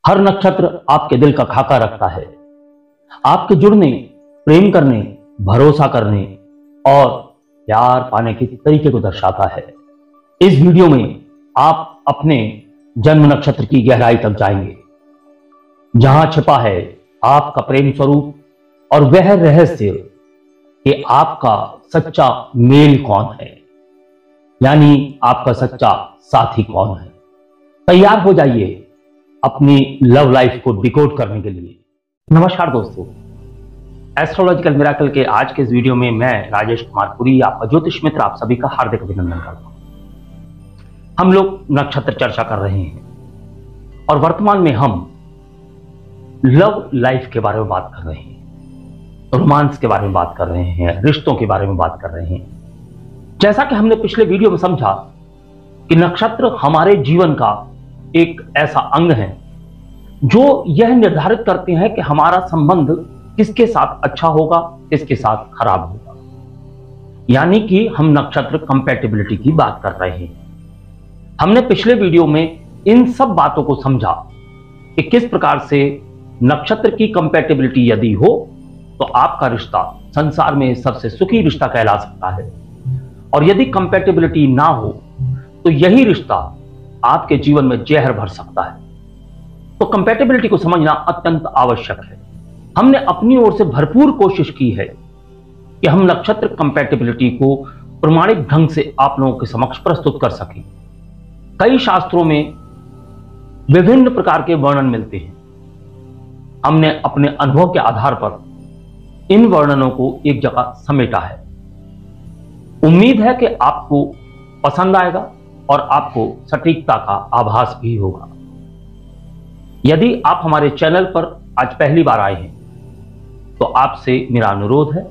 हर नक्षत्र आपके दिल का खाका रखता है, आपके जुड़ने, प्रेम करने, भरोसा करने और प्यार पाने के तरीके को दर्शाता है। इस वीडियो में आप अपने जन्म नक्षत्र की गहराई तक जाएंगे, जहां छिपा है आपका प्रेम स्वरूप और वह रहस्य कि आपका सच्चा मेल कौन है, यानी आपका सच्चा साथी कौन है। तैयार हो जाइए अपनी लव लाइफ को डिकोड करने के लिए। नमस्कार दोस्तों, एस्ट्रोलॉजिकल मिरेकल के आज के इस वीडियो में मैं राजेश कुमार पुरी, आपका ज्योतिष मित्र, आप सभी का हार्दिक अभिनंदन करता हूं। हम लोग नक्षत्र चर्चा कर रहे हैं और वर्तमान में हम लव लाइफ के बारे में बात कर रहे हैं, रोमांस के बारे में बात कर रहे हैं, रिश्तों के बारे में बात कर रहे हैं। जैसा कि हमने पिछले वीडियो में समझा कि नक्षत्र हमारे जीवन का एक ऐसा अंग है जो यह निर्धारित करते हैं कि हमारा संबंध किसके साथ अच्छा होगा, किसके साथ खराब होगा। यानी कि हम नक्षत्र कंपैटिबिलिटी की बात कर रहे हैं। हमने पिछले वीडियो में इन सब बातों को समझा कि किस प्रकार से नक्षत्र की कंपैटिबिलिटी यदि हो तो आपका रिश्ता संसार में सबसे सुखी रिश्ता कहला सकता है, और यदि कंपैटिबिलिटी ना हो तो यही रिश्ता आपके जीवन में जहर भर सकता है। तो कंपैटिबिलिटी को समझना अत्यंत आवश्यक है। हमने अपनी ओर से भरपूर कोशिश की है कि हम नक्षत्र कंपैटिबिलिटी को प्रमाणिक ढंग से आप लोगों के समक्ष प्रस्तुत कर सकें। कई शास्त्रों में विभिन्न प्रकार के वर्णन मिलते हैं। हमने अपने अनुभव के आधार पर इन वर्णनों को एक जगह समेटा है। उम्मीद है कि आपको पसंद आएगा और आपको सटीकता का आभास भी होगा। यदि आप हमारे चैनल पर आज पहली बार आए हैं तो आपसे मेरा अनुरोध है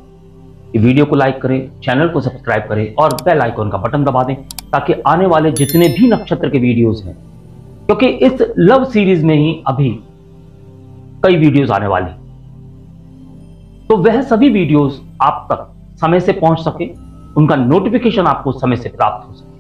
कि वीडियो को लाइक करें, चैनल को सब्सक्राइब करें और बेल आइकॉन का बटन दबा दें, ताकि आने वाले जितने भी नक्षत्र के वीडियोस हैं, क्योंकि इस लव सीरीज में ही अभी कई वीडियोस आने वाली, तो वह सभी वीडियोस आप तक समय से पहुंच सके, उनका नोटिफिकेशन आपको समय से प्राप्त हो सके।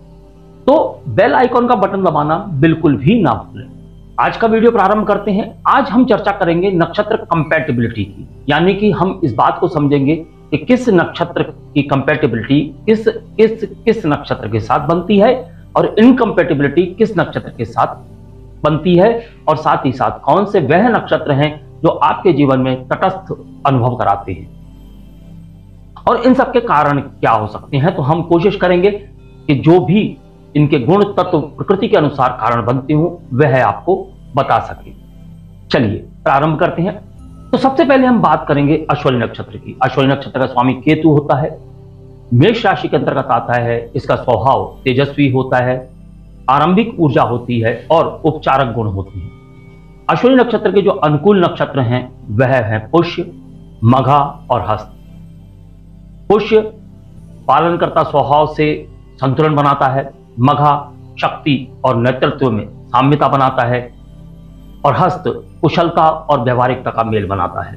तो बेल आइकॉन का बटन दबाना बिल्कुल भी ना भूलें। आज का वीडियो प्रारंभ करते हैं। आज हम चर्चा करेंगे नक्षत्र कंपैटिबिलिटी की, यानी कि हम इस बात को समझेंगे कि किस नक्षत्र की कंपैटिबिलिटी किस नक्षत्र के साथ बनती है और इनकंपैटिबिलिटी किस नक्षत्र के साथ बनती है, और साथ ही साथ कौन से वह नक्षत्र हैं जो आपके जीवन में तटस्थ अनुभव कराते हैं और इन सबके कारण क्या हो सकते हैं। तो हम कोशिश करेंगे कि जो भी इनके गुण तत्व प्रकृति के अनुसार कारण बनते हो वह आपको बता सके। चलिए प्रारंभ करते हैं। तो सबसे पहले हम बात करेंगे अश्विनी नक्षत्र की। अश्विनी नक्षत्र का स्वामी केतु होता है, मेष राशि के अंतर्गत आता है। इसका स्वभाव तेजस्वी होता है, आरंभिक ऊर्जा होती है और उपचारक गुण होते हैं। अश्विनी नक्षत्र के जो अनुकूल नक्षत्र हैं वह है पुष्य, मघा और हस्त। पुष्य पालनकर्ता स्वभाव से संतुलन बनाता है, मघा शक्ति और नेतृत्व में साम्यता बनाता है, और हस्त कुशलता और व्यवहारिकता का मेल बनाता है।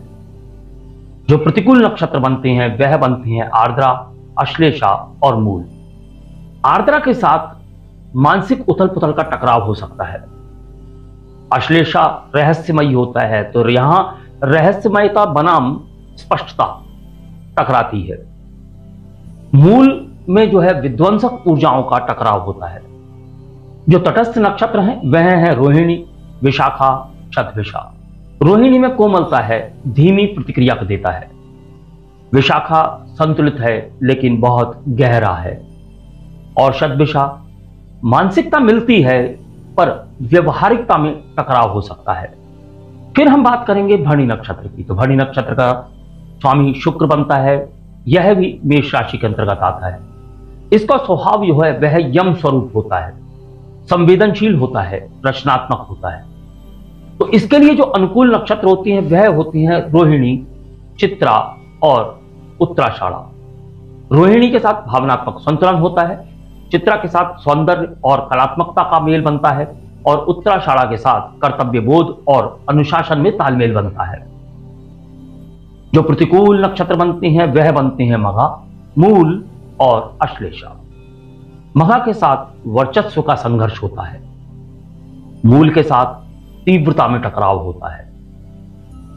जो प्रतिकूल नक्षत्र बनते हैं वह बनते हैं आर्द्रा, अश्लेषा और मूल। आर्द्रा के साथ मानसिक उथल पुथल का टकराव हो सकता है। अश्लेषा रहस्यमयी होता है, तो यहां रहस्यमयता बनाम स्पष्टता टकराती है। मूल में जो है विध्वंसक ऊर्जाओं का टकराव होता है। जो तटस्थ नक्षत्र हैं वह है रोहिणी, विशाखा, शतभिषा। रोहिणी में कोमलता है, धीमी प्रतिक्रिया को देता है। विशाखा संतुलित है लेकिन बहुत गहरा है, और शतभिषा मानसिकता मिलती है पर व्यवहारिकता में टकराव हो सकता है। फिर हम बात करेंगे भरणी नक्षत्र की। तो भरणी नक्षत्र का स्वामी शुक्र बनता है, यह भी मेष राशि के अंतर्गत आता है। इसका स्वभाव जो है वह यम स्वरूप होता है, संवेदनशील होता है, रचनात्मक होता है। तो इसके लिए जो अनुकूल नक्षत्र होती हैं वह होती हैं रोहिणी, चित्रा और उत्तराषाढ़ा। रोहिणी के साथ भावनात्मक संतुलन होता है, चित्रा के साथ सौंदर्य और कलात्मकता का मेल बनता है, और उत्तराषाढ़ा के साथ कर्तव्य बोध और अनुशासन में तालमेल बनता है। जो प्रतिकूल नक्षत्र बनते हैं वह बनते हैं मघा, मूल और अश्लेषा। मघा के साथ वर्चस्व का संघर्ष होता है, मूल के साथ तीव्रता में टकराव होता है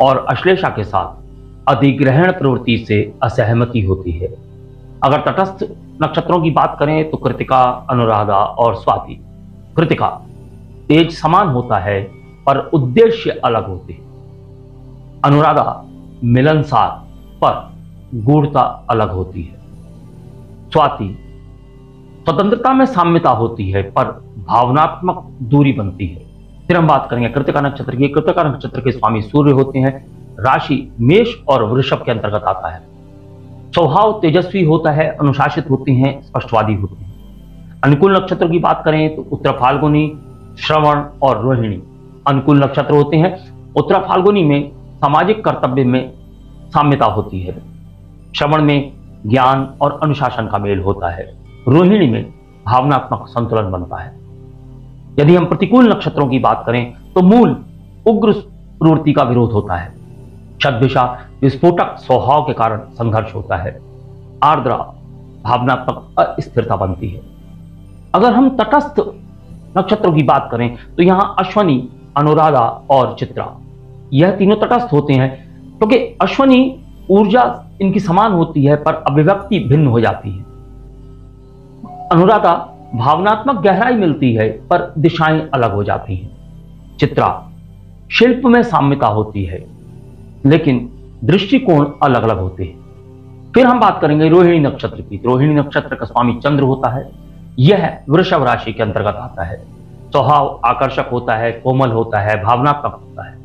और अश्लेषा के साथ अधिग्रहण प्रवृत्ति से असहमति होती है। अगर तटस्थ नक्षत्रों की बात करें तो कृतिका, अनुराधा और स्वाति। कृतिका तेज समान होता है पर उद्देश्य अलग होते हैं। अनुराधा मिलनसार पर गूढ़ता अलग होती है। स्वाति स्वतंत्रता में साम्यता होती है पर भावनात्मक दूरी बनती है। फिर हम बात करेंगे कृतिका नक्षत्र की। कृतिका नक्षत्र के स्वामी सूर्य होते हैं। राशि मेष और वृषभ के अंतर्गत आता है। स्वभाव तेजस्वी होता है, अनुशासित होते हैं, स्पष्टवादी होते हैं। अनुकूल नक्षत्र की बात करें तो उत्तर फाल्गुनी, श्रवण और रोहिणी अनुकूल नक्षत्र होते हैं। उत्तर फाल्गुनी में सामाजिक कर्तव्य में साम्यता होती है। श्रवण में ज्ञान और अनुशासन का मेल होता है। रोहिणी में भावनात्मक संतुलन बनता है। यदि हम प्रतिकूल नक्षत्रों की बात करें तो मूल उग्र प्रवृत्ति का विरोध होता है। शतभिषा विस्फोटक स्वभाव के कारण संघर्ष होता है। आर्द्रा भावनात्मक अस्थिरता बनती है। अगर हम तटस्थ नक्षत्रों की बात करें तो यहां अश्वनी, अनुराधा और चित्रा यह तीनों तटस्थ होते हैं, क्योंकि अश्वनी ऊर्जा इनकी समान होती है पर अभिव्यक्ति भिन्न हो जाती है। अनुराधा भावनात्मक गहराई मिलती है पर दिशाएं अलग हो जाती हैं। चित्रा शिल्प में साम्यता होती है लेकिन दृष्टिकोण अलग अलग होते हैं। फिर हम बात करेंगे रोहिणी नक्षत्र की। रोहिणी नक्षत्र का स्वामी चंद्र होता है। यह वृषभ राशि के अंतर्गत आता है। स्वभाव आकर्षक होता है, कोमल होता है, भावनात्मक होता है।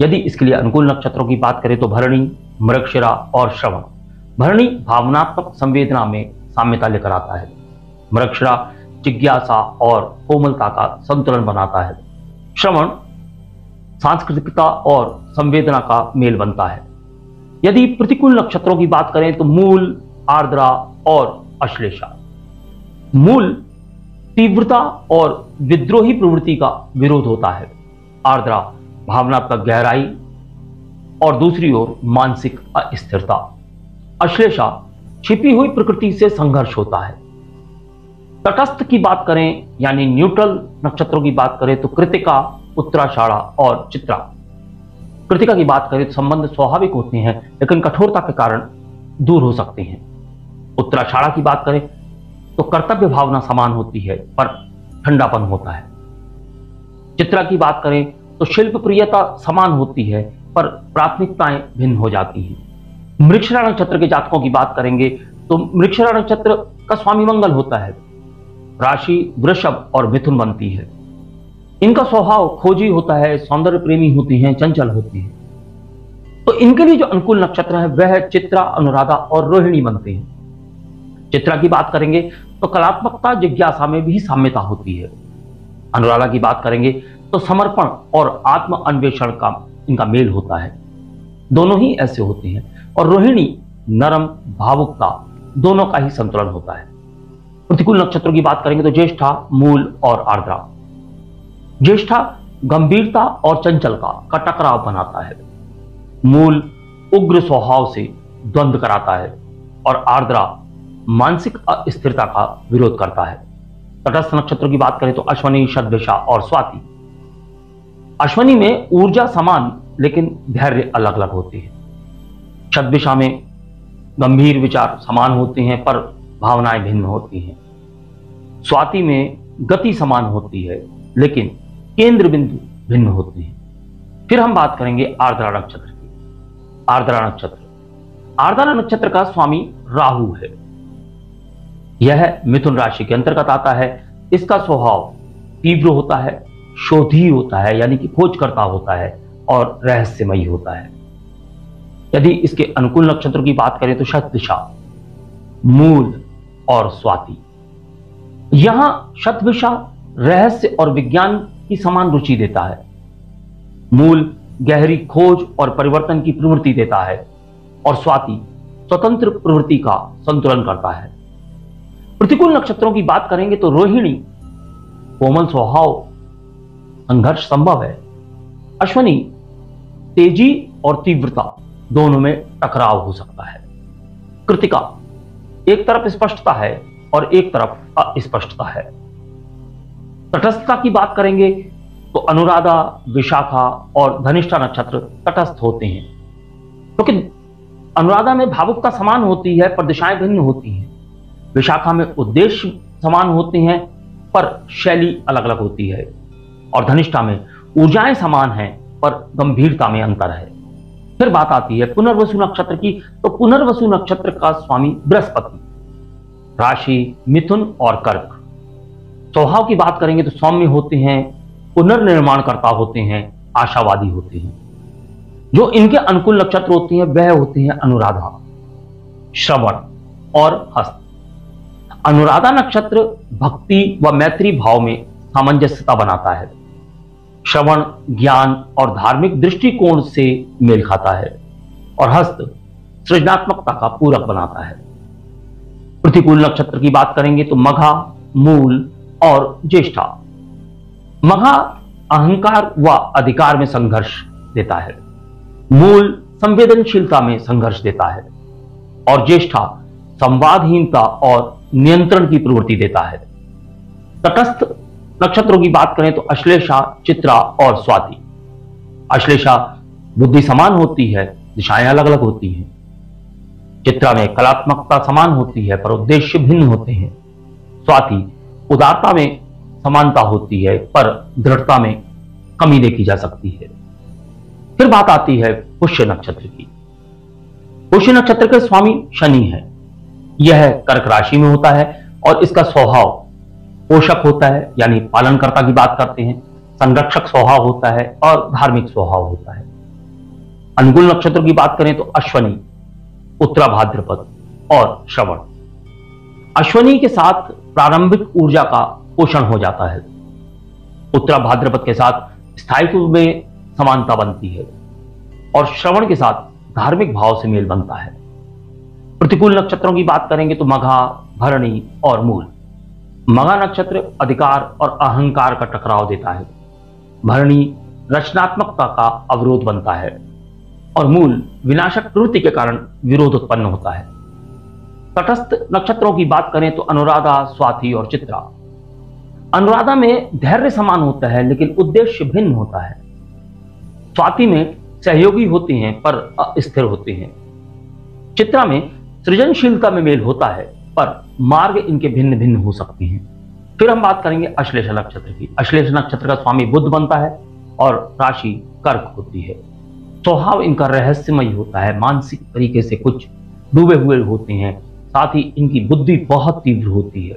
यदि इसके लिए अनुकूल नक्षत्रों की बात करें तो भरणी, मृगशिरा और श्रवण। भरणी भावनात्मक संवेदना में साम्यता लेकर आता है। मृगशिरा जिज्ञासा और कोमलता का संतुलन बनाता है। श्रवण सांस्कृतिकता और संवेदना का मेल बनता है। यदि प्रतिकूल नक्षत्रों की बात करें तो मूल, आर्द्रा और अश्लेषा। मूल तीव्रता और विद्रोही प्रवृत्ति का विरोध होता है। आर्द्रा भावनात्मक गहराई और दूसरी ओर मानसिक अस्थिरता। अश्लेषा छिपी हुई प्रकृति से संघर्ष होता है। तटस्थ की बात करें यानी न्यूट्रल नक्षत्रों की बात करें तो कृतिका, उत्तराषाढ़ा और चित्रा। कृतिका की बात करें तो संबंध स्वाभाविक होते हैं लेकिन कठोरता के कारण दूर हो सकते हैं। उत्तराषाढ़ा की बात करें तो कर्तव्य भावना समान होती है पर ठंडापन होता है। चित्रा की बात करें तो शिल्प प्रियता समान होती है पर प्राथमिकताएं भिन्न हो जाती हैं। मृगशिरा नक्षत्र के जातकों की बात करेंगे तो मृगशिरा नक्षत्र का स्वामी मंगल होता है। राशि वृषभ और मिथुन बनती है। इनका स्वभाव खोजी होता है, सौंदर्य प्रेमी होती हैं, चंचल होती हैं। तो इनके लिए जो अनुकूल नक्षत्र है वह चित्रा, अनुराधा और रोहिणी बनते हैं। चित्रा की बात करेंगे तो कलात्मकता, जिज्ञासा में भी साम्यता होती है। अनुराधा की बात करेंगे तो समर्पण और आत्म अन्वेषण का इनका मेल होता है। दोनों ही ऐसे होते हैं। और रोहिणी नरम, भावुकता दोनों का ही संतुलन होता है। प्रतिकूल नक्षत्रों की बात करेंगे तो ज्येष्ठा, मूल और आर्द्रा। ज्येष्ठा गंभीरता और चंचलता का टकराव बनाता है। मूल उग्र स्वभाव से द्वंद्व कराता है और आर्द्रा मानसिक अस्थिरता का विरोध करता है। तटस्थ नक्षत्रों की बात करें तो अश्वनी, शतभिषा और स्वाति। अश्वनी में ऊर्जा समान लेकिन धैर्य अलग अलग होती है। शतभिषा में गंभीर विचार समान होते हैं पर भावनाएं भिन्न होती हैं। स्वाति में गति समान होती है लेकिन केंद्र बिंदु भिन्न होते हैं। फिर हम बात करेंगे आर्द्रा नक्षत्र की। आर्द्रा नक्षत्र का स्वामी राहु है। यह मिथुन राशि के अंतर्गत आता है। इसका स्वभाव तीव्र होता है, शोधी होता है यानी कि खोज करता होता है और रहस्यमयी होता है। यदि इसके अनुकूल नक्षत्रों की बात करें तो शतभिषा, मूल और स्वाति। यहां शतभिषा रहस्य और विज्ञान की समान रुचि देता है। मूल गहरी खोज और परिवर्तन की प्रवृत्ति देता है और स्वाति स्वतंत्र प्रवृत्ति का संतुलन करता है। प्रतिकूल नक्षत्रों की बात करेंगे तो रोहिणी कोमल स्वभाव, संघर्ष संभव है। अश्वनी तेजी और तीव्रता दोनों में टकराव हो सकता है। कृतिका एक तरफ स्पष्टता है और एक तरफ अस्पष्टता है। तटस्थता की बात करेंगे तो अनुराधा, विशाखा और धनिष्ठा नक्षत्र तटस्थ होते हैं, क्योंकि अनुराधा में भावुकता समान होती है पर दिशाएं भिन्न होती हैं। विशाखा में उद्देश्य समान होते हैं पर शैली अलग अलग होती है, और धनिष्ठा में ऊर्जाएं समान हैं पर गंभीरता में अंतर है। फिर बात आती है पुनर्वसु नक्षत्र की, तो पुनर्वसु नक्षत्र का स्वामी बृहस्पति, राशि मिथुन और कर्क। स्वभाव की बात करेंगे तो सौम्य होते हैं, पुनर्निर्माणकर्ता होते हैं, आशावादी होते हैं। जो इनके अनुकूल नक्षत्र होते हैं वह होते हैं अनुराधा, श्रवण और हस्त। अनुराधा नक्षत्र भक्ति व मैत्री भाव में सामंजस्यता बनाता है। श्रवण ज्ञान और धार्मिक दृष्टिकोण से मेल खाता है, और हस्त सृजनात्मकता का पूरक बनाता है। प्रतिकूल नक्षत्र की बात करेंगे तो मघा, मूल और ज्येष्ठा। मघा अहंकार व अधिकार में संघर्ष देता है, मूल संवेदनशीलता में संघर्ष देता है, और ज्येष्ठा संवादहीनता और नियंत्रण की प्रवृत्ति देता है। तटस्थ नक्षत्रों की बात करें तो अश्लेषा, चित्रा और स्वाति। अश्लेषा बुद्धि समान होती है, दिशाएं अलग अलग होती हैं। चित्रा में कलात्मकता समान होती है पर उद्देश्य भिन्न होते हैं। स्वाति उदारता में समानता होती है पर दृढ़ता में कमी देखी जा सकती है। फिर बात आती है पुष्य नक्षत्र की। पुष्य नक्षत्र के स्वामी शनि है। यह कर्क राशि में होता है और इसका स्वभाव पोषक होता है, यानी पालनकर्ता की बात करते हैं, संरक्षक स्वभाव होता है और धार्मिक स्वभाव होता है। अनुकूल नक्षत्र की बात करें तो अश्वनी, उत्तरा भाद्रपद और श्रवण। अश्वनी के साथ प्रारंभिक ऊर्जा का पोषण हो जाता है। उत्तरा भाद्रपद के साथ स्थायित्व में समानता बनती है, और श्रवण के साथ धार्मिक भाव से मेल बनता है। प्रतिकूल नक्षत्रों की बात करेंगे तो मघा, भरणी और मूल। मघा नक्षत्र अधिकार और अहंकार का टकराव देता है। भरणी रचनात्मकता का अवरोध बनता है, और मूल विनाशक प्रवृत्ति के कारण विरोध उत्पन्न होता है। तटस्थ नक्षत्रों की बात करें तो अनुराधा, स्वाति और चित्रा। अनुराधा में धैर्य समान होता है लेकिन उद्देश्य भिन्न होता है। स्वाति में सहयोगी होते हैं पर अस्थिर होते हैं। चित्रा में सृजनशीलता में मेल होता है पर मार्ग इनके भिन्न भिन्न हो सकते हैं। फिर हम बात करेंगे अश्लेषा नक्षत्र की। अश्लेषा नक्षत्र का स्वामी बुध बनता है और राशि कर्क होती है। स्वभाव इनका रहस्यमय होता है, मानसिक तरीके से कुछ डूबे हुए होते हैं, साथ ही इनकी बुद्धि बहुत तीव्र होती है।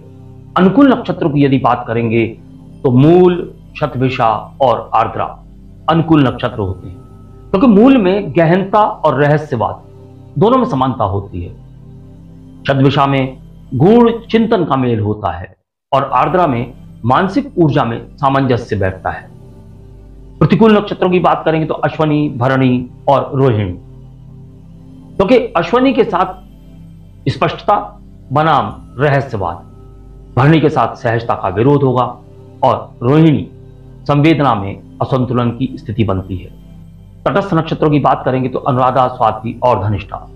अनुकूल नक्षत्रों की यदि बात करेंगे तो मूल, शतभिषा और आर्द्रा अनुकूल नक्षत्र होते हैं, क्योंकि मूल में गहनता और रहस्यवाद दोनों में समानता होती है। शतभिषा में गूढ़ चिंतन का मेल होता है और आर्द्रा में मानसिक ऊर्जा में सामंजस्य बैठता है। प्रतिकूल नक्षत्रों की बात करेंगे तो अश्वनी, भरणी और रोहिणी, क्योंकि अश्वनी के साथ स्पष्टता बनाम रहस्यवाद, भरणी के साथ सहजता का विरोध होगा, और रोहिणी संवेदना में असंतुलन की स्थिति बनती है। तटस्थ नक्षत्रों की बात करेंगे तो अनुराधा, स्वाति और धनिष्ठा।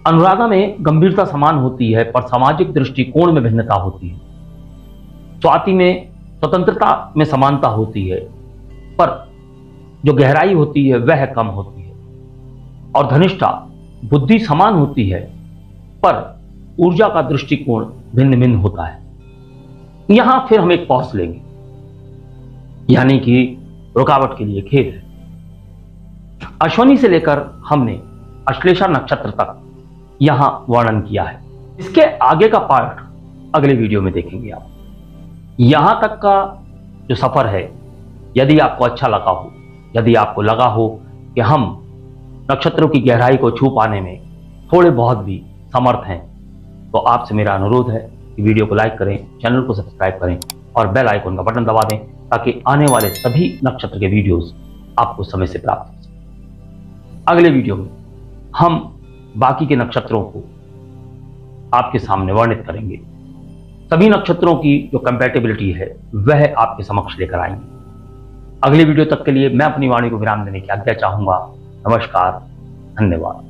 अनुराधा में गंभीरता समान होती है पर सामाजिक दृष्टिकोण में भिन्नता होती है। स्वाति में स्वतंत्रता में समानता होती है पर जो गहराई होती है वह कम होती है, और धनिष्ठा बुद्धि समान होती है पर ऊर्जा का दृष्टिकोण भिन्न भिन्न होता है। यहां फिर हम एक पॉज लेंगे, यानी कि रुकावट के लिए खेद है। अश्वनी से लेकर हमने अश्लेषा नक्षत्र तक यहां वर्णन किया है। इसके आगे का पार्ट अगले वीडियो में देखेंगे आप। यहां तक का जो सफर है, यदि आपको अच्छा लगा हो, यदि आपको लगा हो कि हम नक्षत्रों की गहराई को छू पाने में थोड़े बहुत भी समर्थ हैं, तो आपसे मेरा अनुरोध है कि वीडियो को लाइक करें, चैनल को सब्सक्राइब करें और बेल आइकन का बटन दबा दें, ताकि आने वाले सभी नक्षत्र के वीडियोस आपको समय से प्राप्त हो सके। अगले वीडियो में हम बाकी के नक्षत्रों को आपके सामने वर्णित करेंगे। सभी नक्षत्रों की जो कंपैटिबिलिटी है वह आपके समक्ष लेकर आएंगे। अगले वीडियो तक के लिए मैं अपनी वाणी को विराम देने की आज्ञा चाहूंगा। नमस्कार, धन्यवाद।